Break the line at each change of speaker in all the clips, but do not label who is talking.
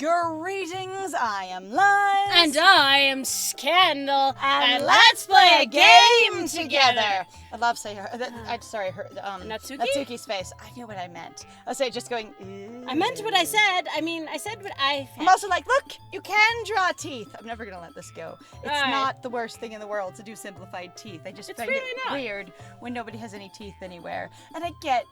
Greetings, I am Liz.
And I am Scandal.
And let's play a game together. I love
Natsuki?
Natsuki's face. I knew what I meant. I was just going, ew.
I meant what I said. I said what I
I'm also like, look, you can draw teeth. I'm never going to let this go. It's not the worst thing in the world to do simplified teeth. I just find it weird when nobody has any teeth anywhere. And I get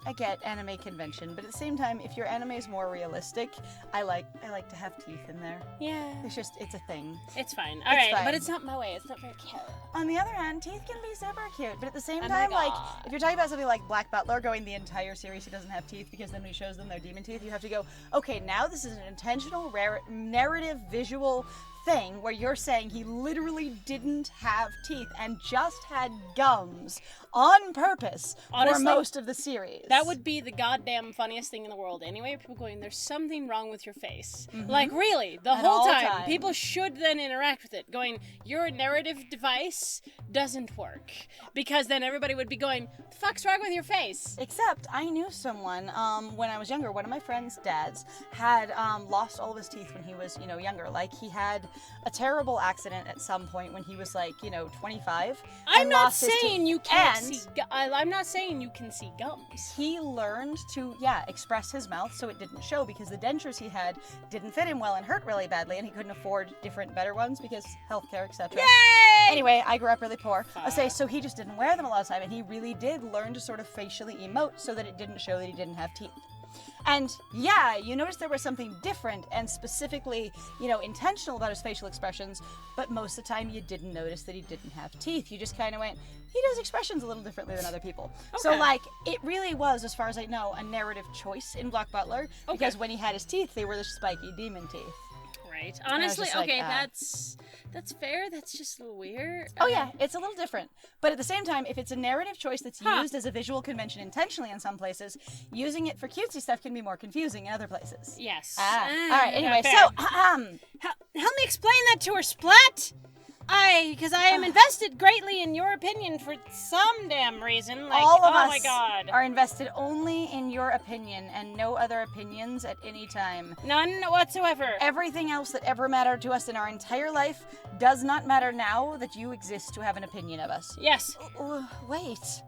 anime convention, but at the same time, if your anime is more realistic, I like to have teeth in there.
Yeah.
It's a thing.
It's fine. All right, but it's not my way. It's not very cute.
On the other hand, teeth can be super cute, but at the same time, like, if you're talking about something like Black Butler going the entire series he doesn't have teeth because then when he shows them their demon teeth, you have to go, okay, now this is an intentional narrative visual thing where you're saying he literally didn't have teeth and just had gums on purpose. Honestly, for most of the series.
That would be the goddamn funniest thing in the world. Anyway, people going, there's something wrong with your face. Like, really, the whole time. People should then interact with it, going, your narrative device doesn't work. Because then everybody would be going, the fuck's wrong with your face?
Except, I knew someone, when I was younger, one of my friend's dads had lost all of his teeth when he was, younger. Like, he had a terrible accident at some point when he was 25.
I'm not saying you can't see. I'm not saying you can see gums.
He learned to express his mouth so it didn't show because the dentures he had didn't fit him well and hurt really badly, and he couldn't afford better ones because healthcare, etc.
Yay!
Anyway, I grew up really poor. So he just didn't wear them a lot of the time, and he really did learn to sort of facially emote so that it didn't show that he didn't have teeth. And you notice there was something different and specifically, intentional about his facial expressions, but most of the time you didn't notice that he didn't have teeth. You just kind of went, he does expressions a little differently than other people. Okay. So, it really was, as far as I know, a narrative choice in Black Butler, because when he had his teeth, they were the spiky demon teeth.
Right. Honestly, that's fair. That's just a little weird.
Oh yeah, it's a little different. But at the same time, if it's a narrative choice that's used as a visual convention intentionally in some places, using it for cutesy stuff can be more confusing in other places.
Yes.
All right. Anyway, so
help me explain that to her, Splat. Because I am invested greatly in your opinion for some damn reason.
All of us
my God.
are invested only in your opinion and no other opinions at any time.
None whatsoever.
Everything else that ever mattered to us in our entire life does not matter now that you exist to have an opinion of us.
Yes.
Wait.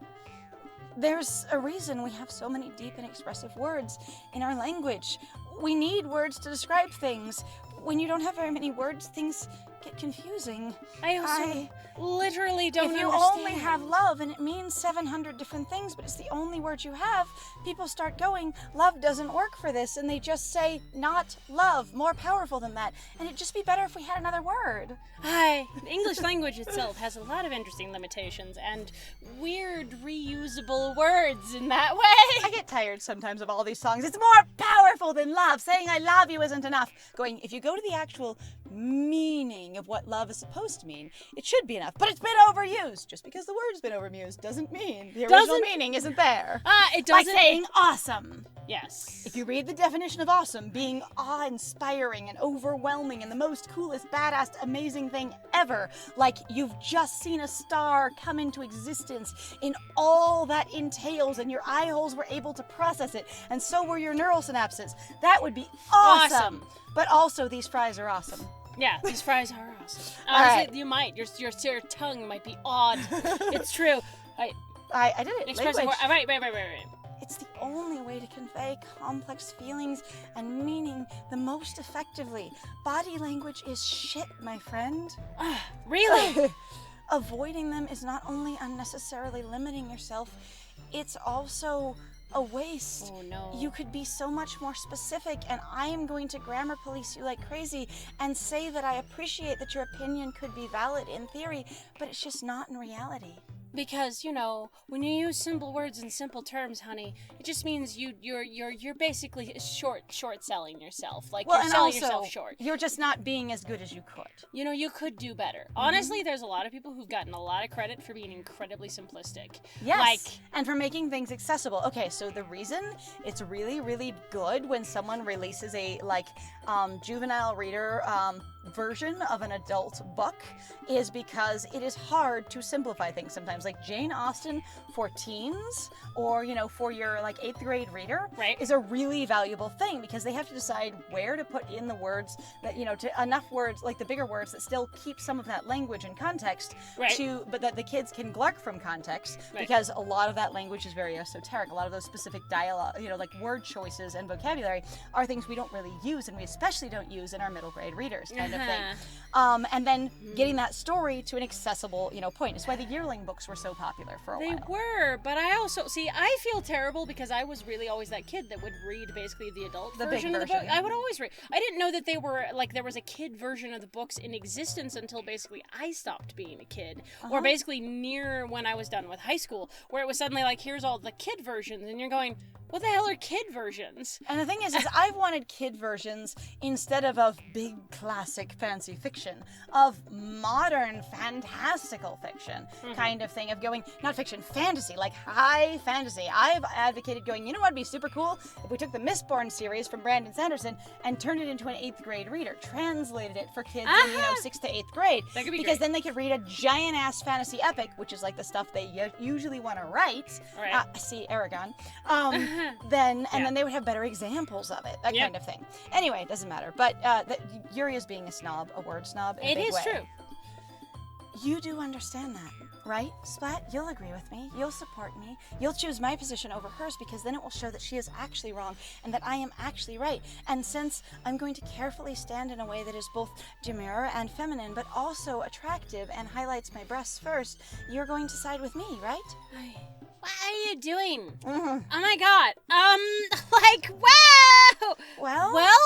There's a reason we have so many deep and expressive words in our language. We need words to describe things. When you don't have very many words, things get confusing.
I literally don't understand.
If you only have love and it means 700 different things, but it's the only word you have, people start going, love doesn't work for this, and they just say, not love, more powerful than that. And it'd just be better if we had another word.
The English language itself has a lot of interesting limitations and weird reusable words in that way.
I get tired sometimes of all these songs. It's more powerful than love. Saying I love you isn't enough. Going, if you go to the actual meaning of what love is supposed to mean, it should be enough. But it's been overused. Just because the word's been overused doesn't mean the original meaning isn't there.
It doesn't.
Like saying awesome.
Yes.
If you read the definition of awesome, being awe-inspiring and overwhelming and the most coolest, badass, amazing thing ever, like you've just seen a star come into existence in all that entails and your eye holes were able to process it, and so were your neural synapses. That would be awesome. But also, these fries are awesome.
Yeah, these fries are awesome. Honestly,
right.
You might. Your tongue might be odd. It's true.
I did it.
Expressive word. Right.
It's the only way to convey complex feelings and meaning the most effectively. Body language is shit, my friend.
Really?
Avoiding them is not only unnecessarily limiting yourself, it's also a waste.
Oh no.
You could be so much more specific, and I am going to grammar police you like crazy and say that I appreciate that your opinion could be valid in theory, but it's just not in reality.
Because, when you use simple words in simple terms, honey, it just means you're basically short selling yourself. Like, you're selling yourself short.
You're just not being as good as you could.
You could do better. Honestly, there's a lot of people who've gotten a lot of credit for being incredibly simplistic.
Yes, and for making things accessible. Okay, so the reason it's really, really good when someone releases a, juvenile reader version of an adult book is because it is hard to simplify things sometimes. times, like Jane Austen for teens or, you know, for your like 8th grade reader is a really valuable thing because they have to decide where to put in the words that, you know, to enough words, like the bigger words that still keep some of that language in context but that the kids can glark from context because a lot of that language is very esoteric. A lot of those specific dialogue, you know, like word choices and vocabulary are things we don't really use, and we especially don't use in our middle grade readers kind of thing. And then getting that story to an accessible, you know, point. It's why the yearling books were so popular for a while.
They were, but I also, see, I feel terrible because I was really always that kid that would read basically the adult version of the book. I would always read. I didn't know that they were, like, there was a kid version of the books in existence until basically I stopped being a kid. Or basically near when I was done with high school, where it was suddenly like, here's all the kid versions, and you're going, what the hell are kid versions?
And the thing is I've wanted kid versions instead of big classic fancy fiction, of modern fantastical fiction kind of thing, of going, not fiction, fantasy, like high fantasy. I've advocated going, you know what would be super cool if we took the Mistborn series from Brandon Sanderson and turned it into an 8th grade reader, translated it for kids in, you know, 6th to 8th grade.
That could be
because
great.
then they could read a giant ass fantasy epic, which is like the stuff they usually want to write. See Aragon. Then they would have better examples of it, that kind of thing. Anyway, it doesn't matter. But Yuri is being a snob, a word snob in a big way.
It is true.
You do understand that, right? Splat, you'll agree with me. You'll support me. You'll choose my position over hers because then it will show that she is actually wrong and that I am actually right. And since I'm going to carefully stand in a way that is both demure and feminine, but also attractive and highlights my breasts first, you're going to side with me, right?
What are you doing? Oh my god. Like, wow! Well?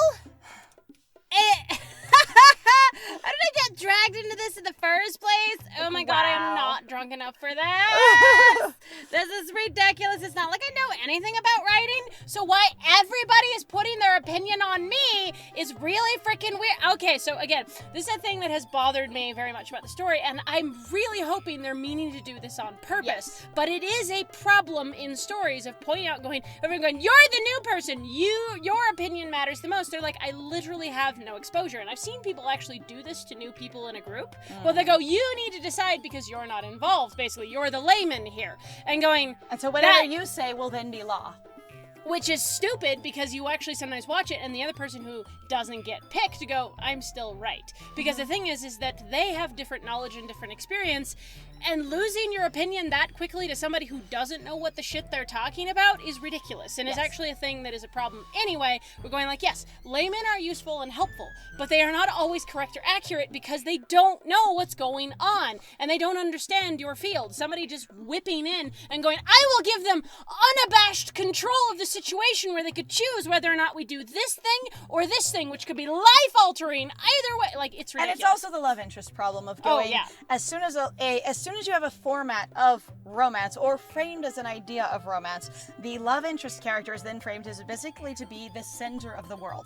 How did I get dragged into this in the first place? Oh my god, I am not drunk enough for this. This is ridiculous. It's not like I know anything about writing, so why everybody is putting their opinion on me is really freaking weird. Okay, so again, this is a thing that has bothered me very much about the story, and I'm really hoping they're meaning to do this on purpose. But it is a problem in stories of pointing out, everyone going, you're the new person, your opinion matters the most. They're like, I literally have no exposure. And I've seen people actually do this to new people in a group. Well, they go, you need to decide because you're not involved. Basically, you're the layman here. And going,
and so whatever you say will then be law.
Which is stupid because you actually sometimes watch it and the other person who doesn't get picked to go, I'm still right. Because the thing is that they have different knowledge and different experience, and losing your opinion that quickly to somebody who doesn't know what the shit they're talking about is ridiculous. And is actually a thing that is a problem anyway. We're going like, yes, laymen are useful and helpful, but they are not always correct or accurate because they don't know what's going on and they don't understand your field. Somebody just whipping in and going, I will give them unabashed control of the situation where they could choose whether or not we do this thing or this thing, which could be life-altering either way. Like, it's ridiculous.
And it's also the love interest problem of going, as soon as you have a format of romance or framed as an idea of romance, the love interest character is then framed as basically to be the center of the world.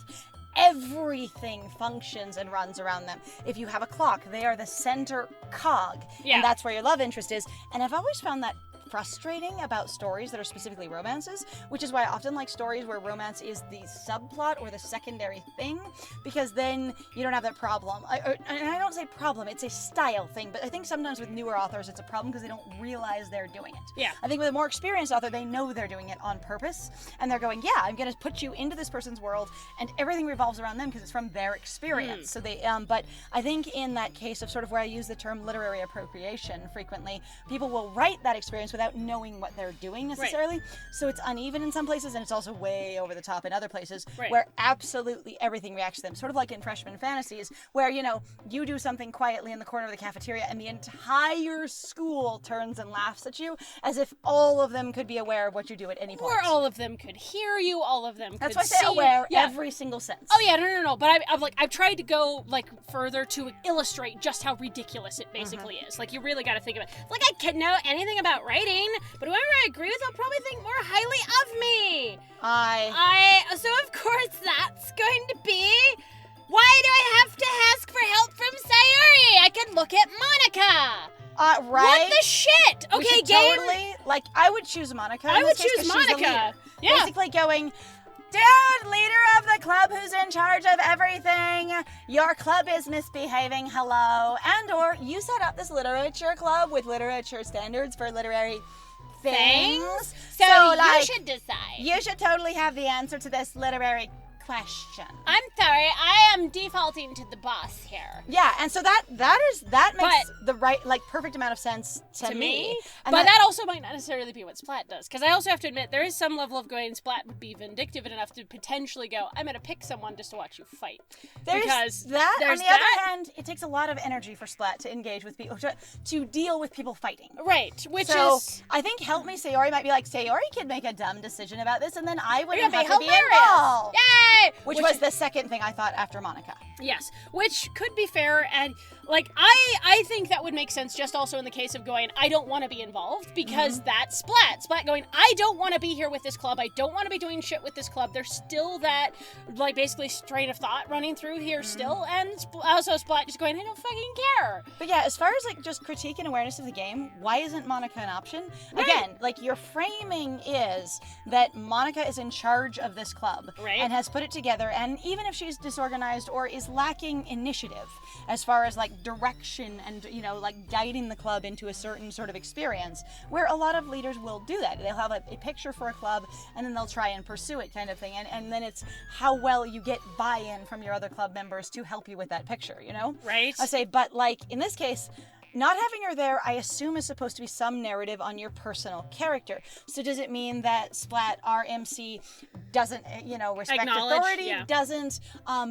Everything functions and runs around them. If you have a clock, they are the center cog, and that's where your love interest is. And I've always found that frustrating about stories that are specifically romances, which is why I often like stories where romance is the subplot or the secondary thing, because then you don't have that problem. And I don't say problem, it's a style thing, but I think sometimes with newer authors it's a problem because they don't realize they're doing it.
Yeah.
I think with a more experienced author, they know they're doing it on purpose, and they're going, yeah, I'm going to put you into this person's world, and everything revolves around them because it's from their experience. So they, but I think in that case of sort of where I use the term literary appropriation frequently, people will write that experience without knowing what they're doing necessarily. So it's uneven in some places and it's also way over the top in other places where absolutely everything reacts to them. Sort of like in freshman fantasies where, you know, you do something quietly in the corner of the cafeteria and the entire school turns and laughs at you as if all of them could be aware of what you do at any point.
Or all of them could hear you, all of them
That's
could
why I say
see
aware
you.
every single sense.
Oh yeah, no. But I've tried to go like further to illustrate just how ridiculous it basically is. Like, you really got to think about it. Like, I can know anything about writing, but whoever I agree with, I'll probably think more highly of me. So of course that's going to be, why do I have to ask for help from Sayori? I could look at Monica.
Right?
What the shit? Okay, game.
Totally, like, I would choose Monica.
I would choose Monica.
Yeah. Basically going, Dude, leader of the club who's in charge of everything. Your club is misbehaving, hello. And or you set up this literature club with literature standards for literary things.
So
like,
you should decide.
You should totally have the answer to this literary question.
I'm sorry, I am defaulting to the boss here.
Yeah, and so that makes the right, like, perfect amount of sense to me.
And but that also might not necessarily be what Splat does, because I also have to admit there is some level of going Splat would be vindictive enough to potentially go, I'm going to pick someone just to watch you fight.
There's that. On the other hand, it takes a lot of energy for Splat to engage with people, to deal with people fighting.
Right, which
so,
is...
I think Help Me Sayori might be like, Sayori could make a dumb decision about this, and then I wouldn't have to be
hilarious.
involved.
Yay!
Which was the second thing I thought after Monica.
Yes, which could be fair, and like I think that would make sense just also in the case of going, I don't want to be involved, because that's Splat going, I don't want to be here with this club, I don't want to be doing shit with this club. There's still that, like, basically strain of thought running through here still, and also Splat just going, I don't fucking care.
But yeah, as far as like just critique and awareness of the game, why isn't Monica an option?
Right.
Again, like, your framing is that Monica is in charge of this club, and has put it together, and even if she's disorganized or is lacking initiative as far as like direction and, you know, like guiding the club into a certain sort of experience, where a lot of leaders will do that. They'll have a picture for a club and then they'll try and pursue it, kind of thing, and then it's how well you get buy-in from your other club members to help you with that picture, you know?
Right.
I say, but like in this case, not having her there, I assume, is supposed to be some narrative on your personal character. So does it mean that Splat, our MC, doesn't, you know, respect authority, doesn't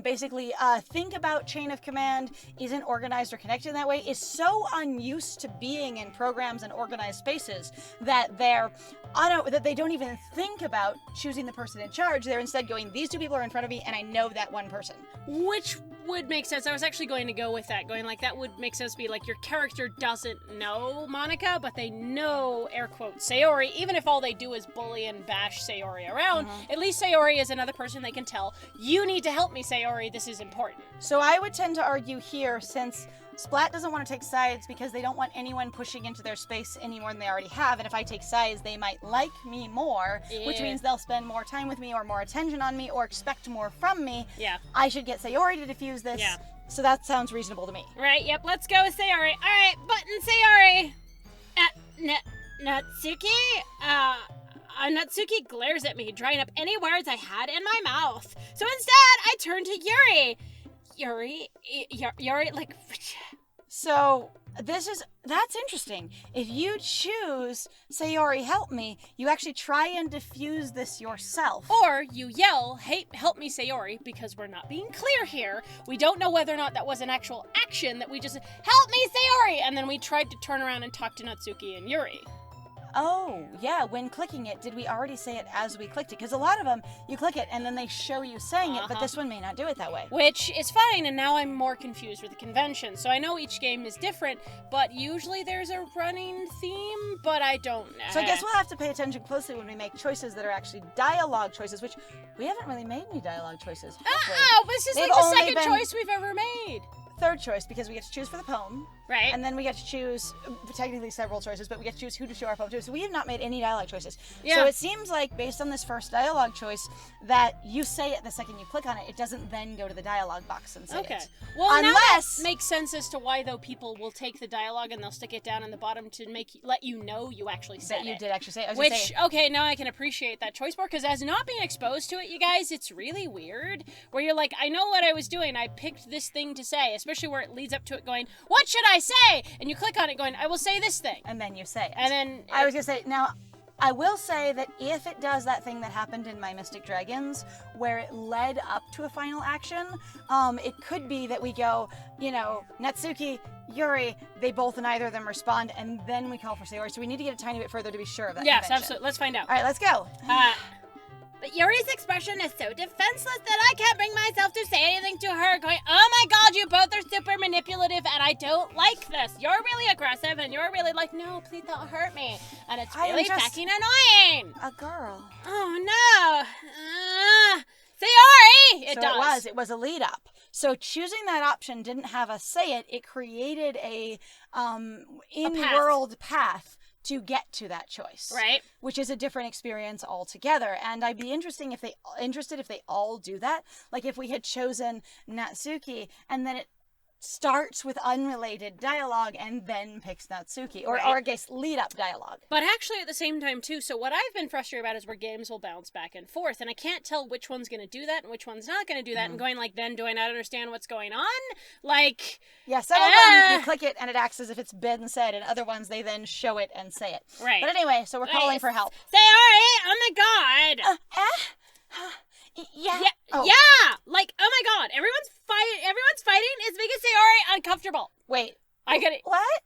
basically think about chain of command, isn't organized or connected in that way, is so unused to being in programs and organized spaces that that they don't even think about choosing the person in charge. They're instead going, these two people are in front of me and I know that one person.
Which would make sense. I was actually going to go with that, going like that would make sense, be like your character doesn't know Monica, but they know, air quotes, Sayori, even if all they do is bully and bash Sayori around. At least Sayori is another person they can tell, you need to help me, Sayori, this is important.
So I would tend to argue here, since Splat doesn't want to take sides because they don't want anyone pushing into their space any more than they already have, and if I take sides, they might like me more, which means they'll spend more time with me or more attention on me or expect more from me.
Yeah.
I should get Sayori to diffuse this. Yeah. So that sounds reasonable to me.
Right, yep, let's go with Sayori. Alright, button Sayori. Natsuki? Natsuki glares at me, drying up any words I had in my mouth. So instead, I turn to Yuri. Yuri, like...
So, that's interesting. If you choose Sayori, help me, you actually try and diffuse this yourself.
Or you yell, hey, help me, Sayori, because we're not being clear here. We don't know whether or not that was an actual action, that we just, help me, Sayori! And then we tried to turn around and talk to Natsuki and Yuri.
Oh, yeah, when clicking it, did we already say it as we clicked it? Because a lot of them, you click it and then they show you saying it, but this one may not do it that way.
Which is fine, and now I'm more confused with the convention. So I know each game is different, but usually there's a running theme, but I don't know.
So I guess we'll have to pay attention closely when we make choices that are actually dialogue choices, which we haven't really made any dialogue choices.
This is like the second choice we've ever made.
Third choice, because we get to choose for the poem.
Right.
And then we get to choose, technically several choices, but we get to choose who to show our poem to. So we have not made any dialogue choices.
Yeah.
So it seems like, based on this first dialogue choice, that you say it the second you click on it. It doesn't then go to the dialogue box and say it.
Well, unless... now that makes sense as to why, though, people will take the dialogue and they'll stick it down in the bottom to let you know you actually said it.
That you did actually say it.
Which, okay, now I can appreciate that choice more, because as not being exposed to it, you guys, it's really weird, where you're like, I know what I was doing. I picked this thing to say, especially where it leads up to it going, what should I say? And you click on it going, I will say this thing.
And then you say it.
And then...
I was going to say, now, I will say that if it does that thing that happened in my Mystic Dragons, where it led up to a final action, it could be that we go, you know, Natsuki, Yuri, they both, neither of them respond, and then we call for Sayori. So we need to get a tiny bit further to be sure of that.
Yes,
convention.
absolutely. Let's find out.
All right, let's go.
But Yuri's expression is so defenseless that I can't bring myself to say anything to her, going, oh my god, you both are super manipulative and I don't like this. You're really aggressive and you're really like, no, please don't hurt me. And it's really fucking annoying.
A girl.
Oh no. Sayori!
It was a lead up. So choosing that option didn't have us say it. It created a in-world path to get to that choice.
Right.
Which is a different experience altogether. And I'd be interested if they all do that. Like if we had chosen Natsuki and then it starts with unrelated dialogue and then picks Natsuki, or I guess lead up dialogue.
But actually at the same time too, so what I've been frustrated about is where games will bounce back and forth, and I can't tell which one's going to do that and which one's not going to do that, and going like, then do I not understand what's going on? Like,
yeah, some of them you click it and it acts as if it's been said, and other ones they then show it and say it.
Right.
But anyway, so we're calling for help.
Sayori, oh my god.
Yeah.
Oh. Yeah. Like, oh my god, everyone's fighting. It's making Sayori uncomfortable.
Wait.
I get it.
What?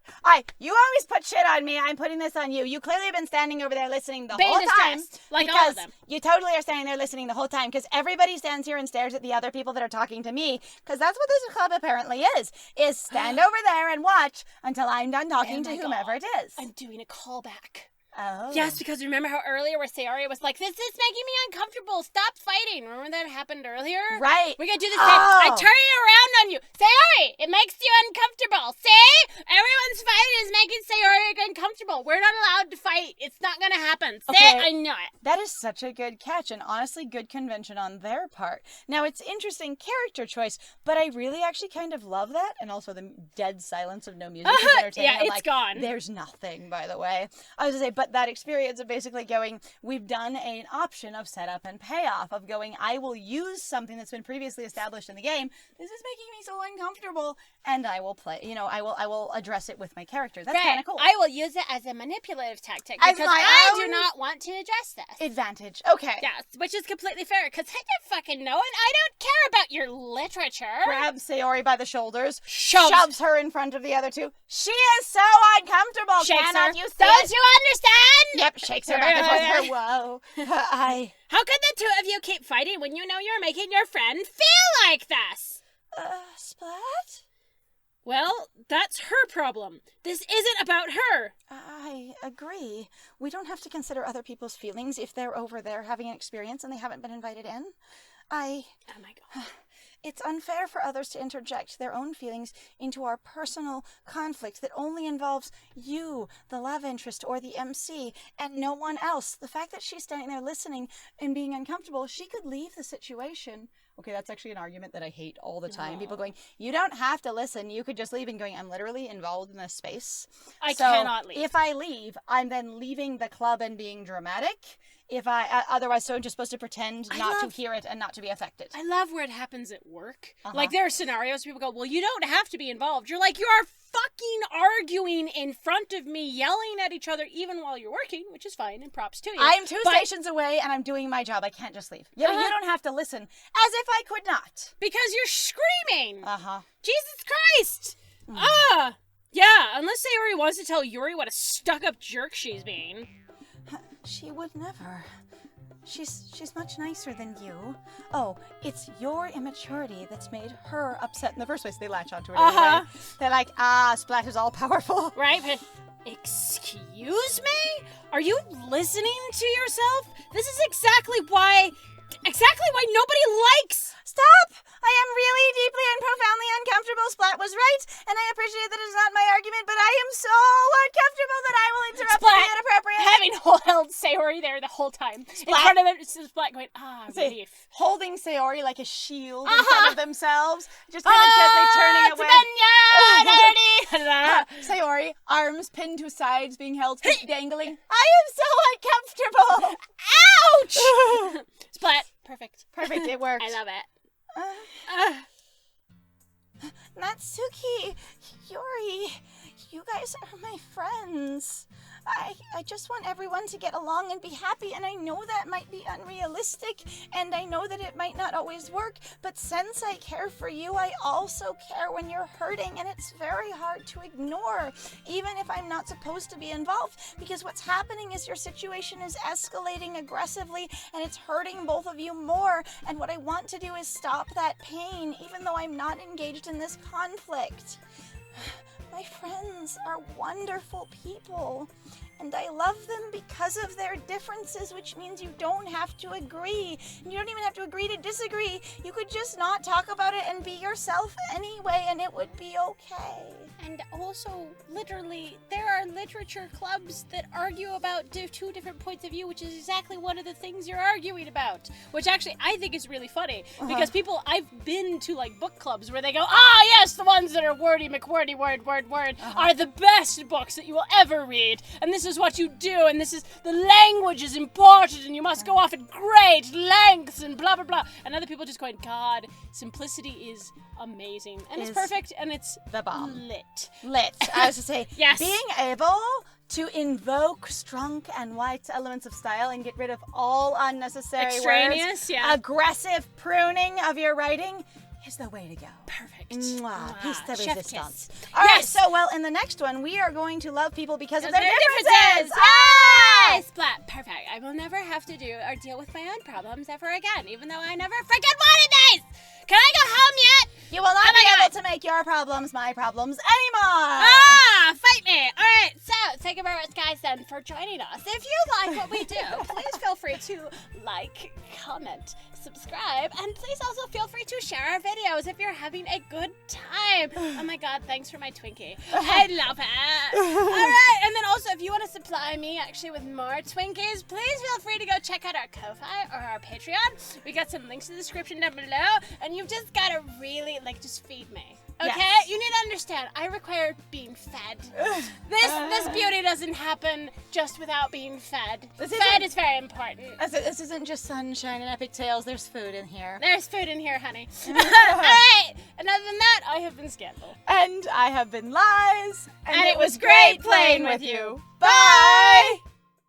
You always put shit on me. I'm putting this on you. You clearly have been standing over there listening the whole time.
Like
because
all of them.
You totally are standing there listening the whole time because everybody stands here and stares at the other people that are talking to me because that's what this club apparently is stand over there and watch until I'm done talking to whomever it is.
I'm doing a callback.
Oh.
Yes, because remember how earlier where Sayori was like, this is making me uncomfortable. Stop fighting. Remember that happened earlier?
Right.
We're going to do the same. I turn it around on you. Sayori, it makes you uncomfortable. See? Everyone's fighting is making Sayori uncomfortable. We're not allowed to fight. It's not going to happen. See?
Okay.
I know it.
That is such a good catch and honestly good convention on their part. Now, it's interesting character choice, but I really actually kind of love that. And also the dead silence of no music is entertaining.
Yeah, it's gone.
There's nothing, by the way. I was going to say, but that experience of basically going, we've done an option of setup and payoff, of going, I will use something that's been previously established in the game. This is making me so uncomfortable, and I will play, I will address it with my character. That's kind of cool.
I will use it as a manipulative tactic because I do not want to address this.
Advantage. Okay.
Yes, which is completely fair because I don't fucking know and I don't care about your literature.
Grabs Sayori by the shoulders,
shoves
her in front of the other two. She is so uncomfortable.
Shakes
Cannot
her.
you see
Don't
it?
you understand?
Yep, shakes her back and forth. Whoa.
How could the two of you keep fighting when you know you're making your friend feel like this?
Splat?
Well, that's her problem. This isn't about her.
I agree. We don't have to consider other people's feelings if they're over there having an experience and they haven't been invited in.
Oh my god.
It's unfair for others to interject their own feelings into our personal conflict that only involves you, the love interest, or the MC, and no one else. The fact that she's standing there listening and being uncomfortable, she could leave the situation. Okay, that's actually an argument that I hate all the time. People going, you don't have to listen. You could just leave, and going, I'm literally involved in this space.
I cannot leave.
If I leave, I'm then leaving the club and being dramatic. If I otherwise, so I'm just supposed to pretend not to hear it and not to be affected.
I love where it happens at work. Like there are scenarios people go, well, you don't have to be involved. You're like, you are fucking arguing in front of me, yelling at each other, even while you're working, which is fine, and props to you.
I'm two stations away and I'm doing my job. I can't just leave. You don't have to listen, as if I could not.
Because you're screaming. Jesus Christ. Yeah, unless Sayori wants to tell Yuri what a stuck-up jerk she's being.
She would never. She's much nicer than you. Oh, it's your immaturity that's made her upset in the first place. They latch onto it anyway. They're like, Splat is all powerful.
Right, but excuse me? Are you listening to yourself? This is exactly why nobody likes...
Stop! I am really deeply and profoundly uncomfortable. Splat was right, and I appreciate that it's not my argument, but I am so uncomfortable that I will interrupt you inappropriately.
Having held Sayori there the whole time. In front of him, Splat going, relief.
Holding Sayori like a shield in front of themselves, just kind of gently turning away. Sayori, arms pinned to sides, being held, dangling. I am so uncomfortable.
Ouch! Splat, perfect.
Perfect, it worked.
I love it.
Natsuki, Yuri, you guys are my friends. I just want everyone to get along and be happy, and I know that might be unrealistic, and I know that it might not always work, but since I care for you, I also care when you're hurting, and it's very hard to ignore, even if I'm not supposed to be involved, because what's happening is your situation is escalating aggressively, and it's hurting both of you more, and what I want to do is stop that pain, even though I'm not engaged in this conflict. My friends are wonderful people, and I love them because of their differences, which means you don't have to agree. And you don't even have to agree to disagree. You could just not talk about it and be yourself anyway, and it would be okay.
And also, literally, there are literature clubs that argue about two different points of view, which is exactly one of the things you're arguing about. Which actually, I think is really funny. Because I've been to, like, book clubs where they go, yes, the ones that are wordy, McWordy, word, are the best books that you will ever read. And this is what you do, and this is, the language is important, and you must go off at great lengths, and blah, blah, blah. And other people just going, God, simplicity is amazing. And it's perfect, and it's
the bomb.
Lit.
I was to say,
yes.
Being able to invoke strong and white elements of style and get rid of all unnecessary
extraneous,
words, aggressive pruning of your writing is the way to go.
Perfect.
Mwah. Piece de
Chef
resistance.
kiss.
All right,
Yes.
so, in the next one, we are going to love people because of their
differences.
differences. Ah!
Splat. Perfect. I will never have to do or deal with my own problems ever again, even though I never freaking wanted these. Can I go home yet?
You will not be able to make your problems my problems anymore.
Fight me. All right. So, thank you very much, guys, then, for joining us. If you like what we do, please feel free to like, comment, subscribe, and please also feel free to share our videos if you're having a good time. Oh my God, thanks for my Twinkie. I love it. All right, and then also if you want to supply me actually with more Twinkies, please feel free to go check out our Ko-Fi or our Patreon. We got some links in the description down below, and you've just got to really, just feed me. Okay?
Yes.
You need to understand, I require being fed. This beauty doesn't happen just without being fed. Fed is very important.
This isn't just sunshine and epic tales. There's food in here.
There's food in here, honey. All right. And other than that, I have been Scandal.
And I have been Lies.
And it was great playing with you.
Bye!